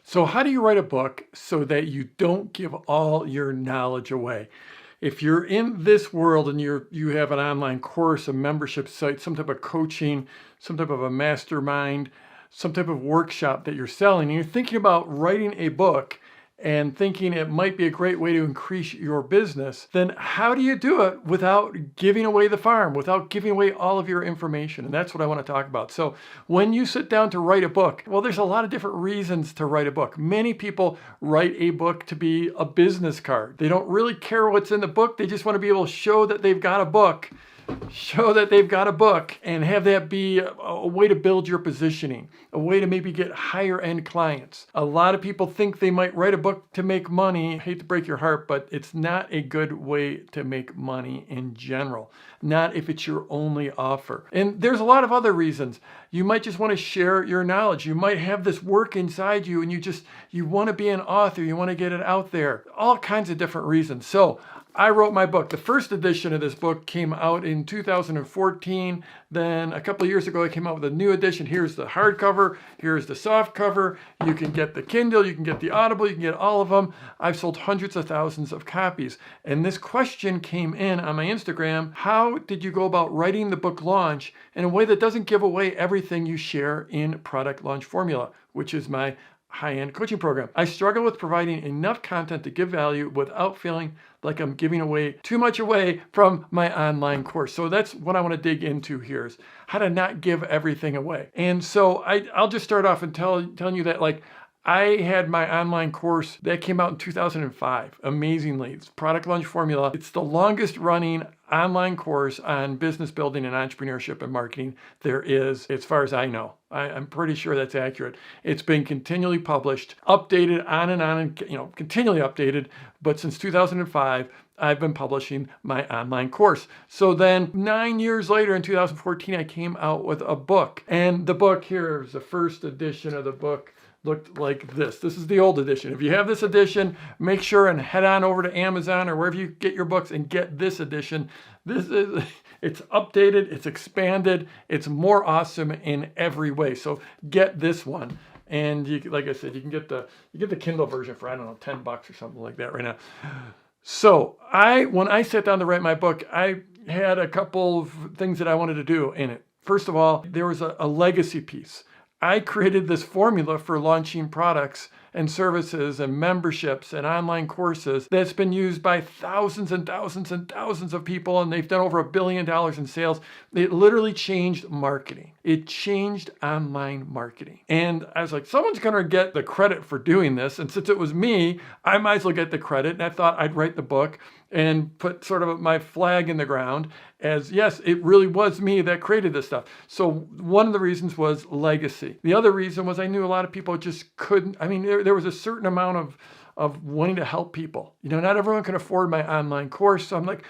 So how do you write a book so that you don't give all your knowledge away? If you're in this world and you have an online course, a membership site, some type of coaching, some type of a mastermind, some type of workshop that you're selling, and you're thinking about writing a book and thinking it might be a great way to increase your business, then how do you do it without giving away the farm, without giving away all of your information? And that's what I want to talk about. So when you sit down to write a book, well, there's a lot of different reasons to write a book. Many people write a book to be a business card. They don't really care what's in the book. They just want to be able to show that they've got a book. Show that they've got a book and have that be a way to build your positioning, a way to maybe get higher end clients. A lot of people think they might write a book to make money. I hate to break your heart, but it's not a good way to make money in general. Not if it's your only offer. And there's a lot of other reasons. You might just want to share your knowledge. You might have this work inside you and you want to be an author. You want to get it out there. All kinds of different reasons. So I wrote my book. The first edition of this book came out in 2014. Then a couple of years ago, I came out with a new edition. Here's the hardcover. Here's the soft cover. You can get the Kindle. You can get the Audible. You can get all of them. I've sold hundreds of thousands of copies. And this question came in on my Instagram. How did you go about writing the book launch in a way that doesn't give away everything you share in Product Launch Formula, which is my high-end coaching program? I struggle with providing enough content to give value without feeling like I'm giving away too much away from my online course. So that's what I want to dig into here, is how to not give everything away. And so I'll just start off and telling you that, like, I had my online course that came out in 2005. Amazingly, it's Product Launch Formula. It's the longest running online course on business building and entrepreneurship and marketing there is, as far as I know. I'm pretty sure that's accurate. It's been continually published, updated on and continually updated. But since 2005, I've been publishing my online course. So then 9 years later, in 2014, I came out with a book. And the book here is the first edition of the book. Looked like this. This is the old edition. If you have this edition, make sure and head on over to Amazon or wherever you get your books and get this edition. It's updated, it's expanded, it's more awesome in every way. So get this one. And you, like I said, you get the Kindle version for, I don't know, $10 or something like that right now. So when I sat down to write my book, I had a couple of things that I wanted to do in it. First of all, there was a legacy piece. I created this formula for launching products and services and memberships and online courses that's been used by thousands and thousands and thousands of people, and they've done over $1 billion in sales. It literally changed marketing. It changed online marketing. And I was like, someone's going to get the credit for doing this. And since it was me, I might as well get the credit. And I thought I'd write the book and put sort of my flag in the ground as, yes, it really was me that created this stuff. So one of the reasons was legacy. The other reason was I knew a lot of people just couldn't. I mean, there was a certain amount of wanting to help people. Not everyone can afford my online course. So I'm like,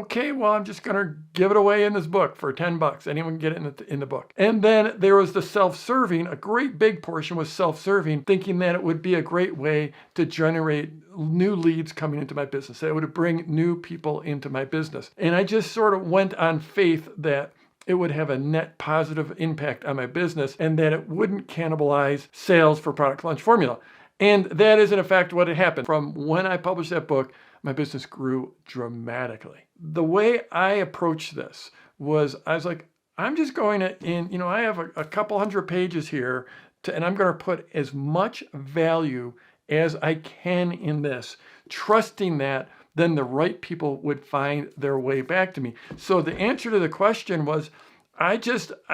okay, well, I'm just going to give it away in this book for $10. Anyone can get it in the book. And then there was the self-serving. A great big portion was self-serving, thinking that it would be a great way to generate new leads coming into my business. That it would bring new people into my business. And I just sort of went on faith that it would have a net positive impact on my business and that it wouldn't cannibalize sales for Product Launch Formula. And that is, in effect, what had happened. From when I published that book, my business grew dramatically. The way I approached this was, I was like, I'm just going to, I have a couple hundred pages here, and I'm going to put as much value as I can in this, trusting that then the right people would find their way back to me. So the answer to the question was, I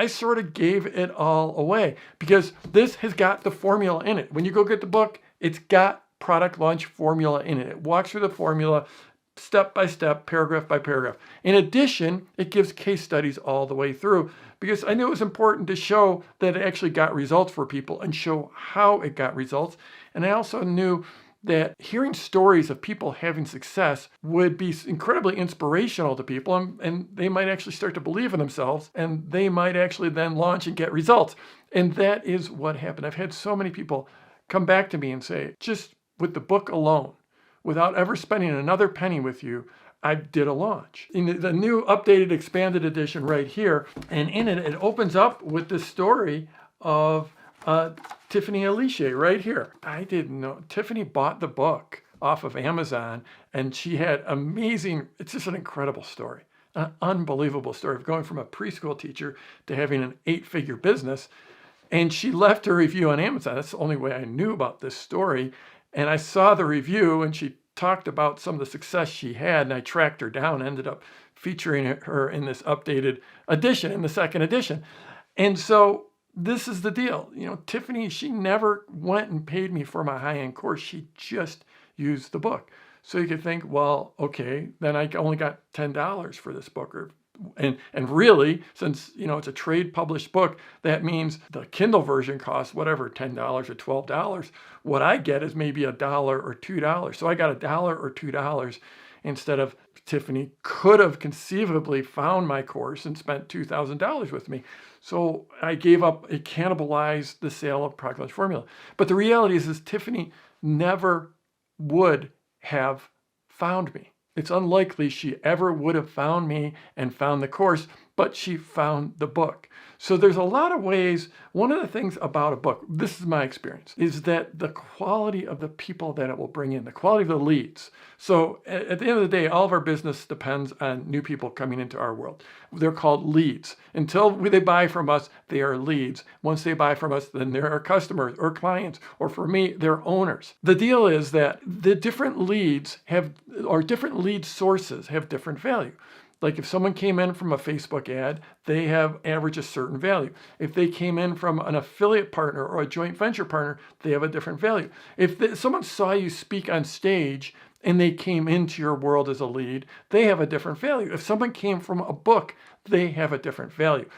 sort of gave it all away, because this has got the formula in it. When you go get the book, it's got Product Launch Formula in it. It walks through the formula step by step, paragraph by paragraph. In addition, it gives case studies all the way through, because I knew it was important to show that it actually got results for people and show how it got results. And I also knew that hearing stories of people having success would be incredibly inspirational to people, and they might actually start to believe in themselves, and they might actually then launch and get results. And that is what happened. I've had so many people come back to me and say, just with the book alone, without ever spending another penny with you, I did a launch. In the new updated expanded edition right here, and in it, it opens up with this story of Tiffany Alicia right here. I didn't know. Tiffany bought the book off of Amazon, and she had amazing, it's just an incredible story, an unbelievable story of going from a preschool teacher to having an 8-figure business. And she left a review on Amazon. That's the only way I knew about this story. And I saw the review, and she talked about some of the success she had, and I tracked her down, ended up featuring her in this updated edition, in the second edition. And so this is the deal. Tiffany, she never went and paid me for my high-end course. She just used the book. So you could think, well, okay, then I only got $10 for this book. And really, since it's a trade published book, that means the Kindle version costs whatever, $10 or $12. What I get is maybe $1 or $2. So I got $1 or $2 instead of Tiffany could have conceivably found my course and spent $2,000 with me. So I gave up, it cannibalized the sale of Product Launch Formula. But the reality is Tiffany never would have found me. It's unlikely she ever would have found me and found the course, but she found the book. So there's a lot of ways. One of the things about a book, this is my experience, is that the quality of the people that it will bring in, the quality of the leads. So at the end of the day, all of our business depends on new people coming into our world. They're called leads. Until they buy from us, they are leads. Once they buy from us, then they're our customers or clients, or for me, they're owners. The deal is that the different leads different lead sources have different value. Like if someone came in from a Facebook ad, they average a certain value. If they came in from an affiliate partner or a joint venture partner, they have a different value. If someone saw you speak on stage and they came into your world as a lead, they have a different value. If someone came from a book, they have a different value.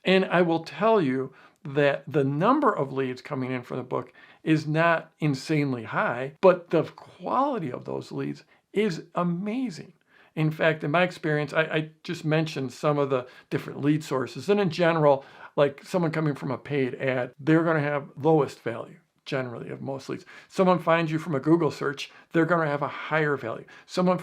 And I will tell you that the number of leads coming in from the book is not insanely high, but the quality of those leads is amazing. In fact, in my experience, I just mentioned some of the different lead sources. And in general, like someone coming from a paid ad, they're going to have lowest value, generally, of most leads. Someone finds you from a Google search, they're going to have a higher value. Someone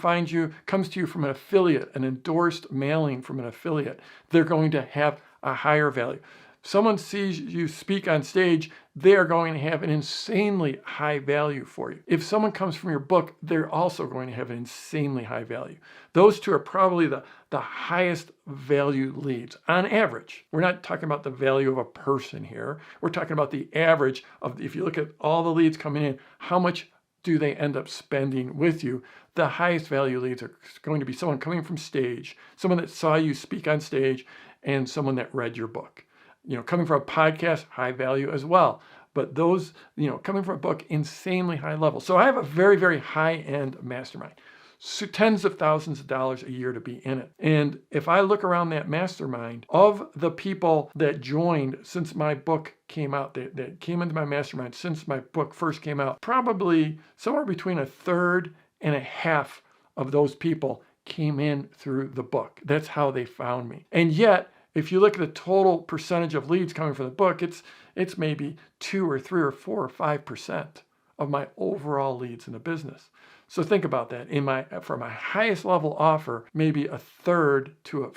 comes to you from an affiliate, an endorsed mailing from an affiliate, they're going to have a higher value. Someone sees you speak on stage, they are going to have an insanely high value for you. If someone comes from your book, they're also going to have an insanely high value. Those two are probably the highest value leads on average. We're not talking about the value of a person here. We're talking about the average of, if you look at all the leads coming in, how much do they end up spending with you? The highest value leads are going to be someone coming from stage, someone that saw you speak on stage, and someone that read your book. Coming from a podcast, high value as well. But those, coming from a book, insanely high level. So I have a very, very high-end mastermind. So tens of thousands of dollars a year to be in it. And if I look around that mastermind, of the people that joined since my book came out, that came into my mastermind since my book first came out, probably somewhere between a third and a half of those people came in through the book. That's how they found me. And yet, if you look at the total percentage of leads coming from the book, it's maybe 2 or 3 or 4 or 5% of my overall leads in the business. So think about that. For my highest level offer, maybe a third to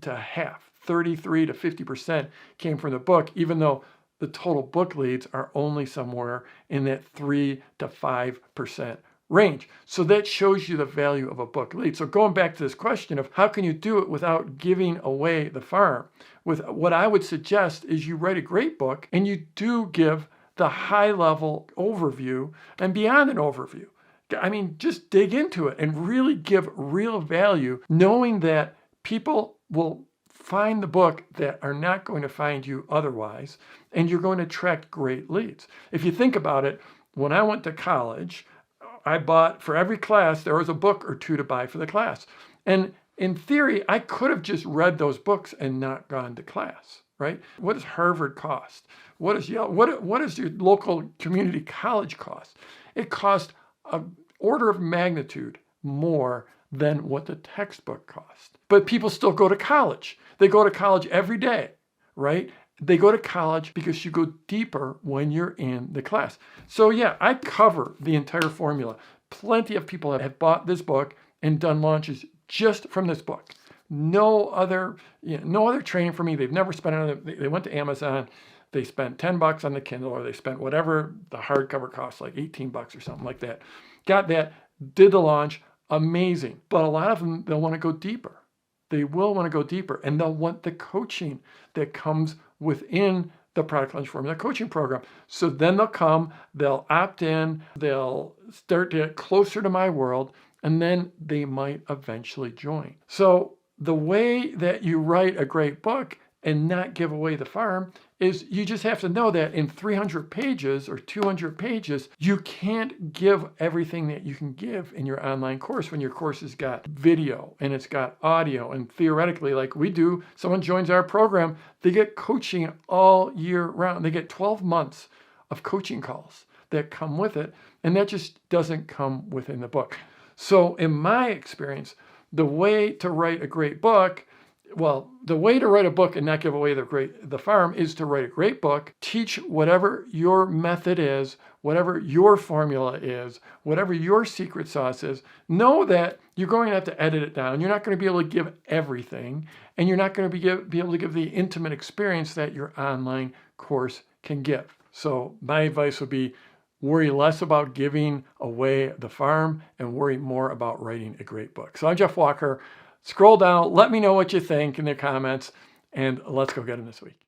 a half, 33 to 50% came from the book, even though the total book leads are only somewhere in that 3 to 5% range. So that shows you the value of a book lead. So going back to this question of how can you do it without giving away the farm? What I would suggest is you write a great book and you do give the high level overview and beyond an overview. I mean, just dig into it and really give real value, knowing that people will find the book that are not going to find you otherwise, and you're going to attract great leads. If you think about it, when I went to college, I bought, for every class, there was a book or two to buy for the class. And in theory, I could have just read those books and not gone to class, right? What does Harvard cost? What does Yale, what does your local community college cost? It costs an order of magnitude more than what the textbook cost. But people still go to college. They go to college every day, right? They go to college because you go deeper when you're in the class. So yeah, I cover the entire formula. Plenty of people have bought this book and done launches just from this book. No other training for me. They've never spent another. They went to Amazon. They spent $10 on the Kindle, or they spent whatever the hardcover costs, like $18 or something like that. Got that, did the launch, amazing. But a lot of them, they'll want to go deeper. They will want to go deeper, and they'll want the coaching that comes within the Product Launch Formula coaching program. So then they'll come, they'll opt in, they'll start to get closer to my world, and then they might eventually join. So the way that you write a great book and not give away the farm is you just have to know that in 300 pages or 200 pages, you can't give everything that you can give in your online course when your course has got video and it's got audio. And theoretically, like we do, someone joins our program, they get coaching all year round. They get 12 months of coaching calls that come with it. And that just doesn't come within the book. So in my experience, the way to write a great book, well, the way to write a book and not give away the farm is to write a great book, teach whatever your method is, whatever your formula is, whatever your secret sauce is. Know that you're going to have to edit it down. You're not going to be able to give everything, and you're not going to be able to give the intimate experience that your online course can give. So my advice would be worry less about giving away the farm and worry more about writing a great book. So I'm Jeff Walker. Scroll down, let me know what you think in the comments, and let's go get them this week.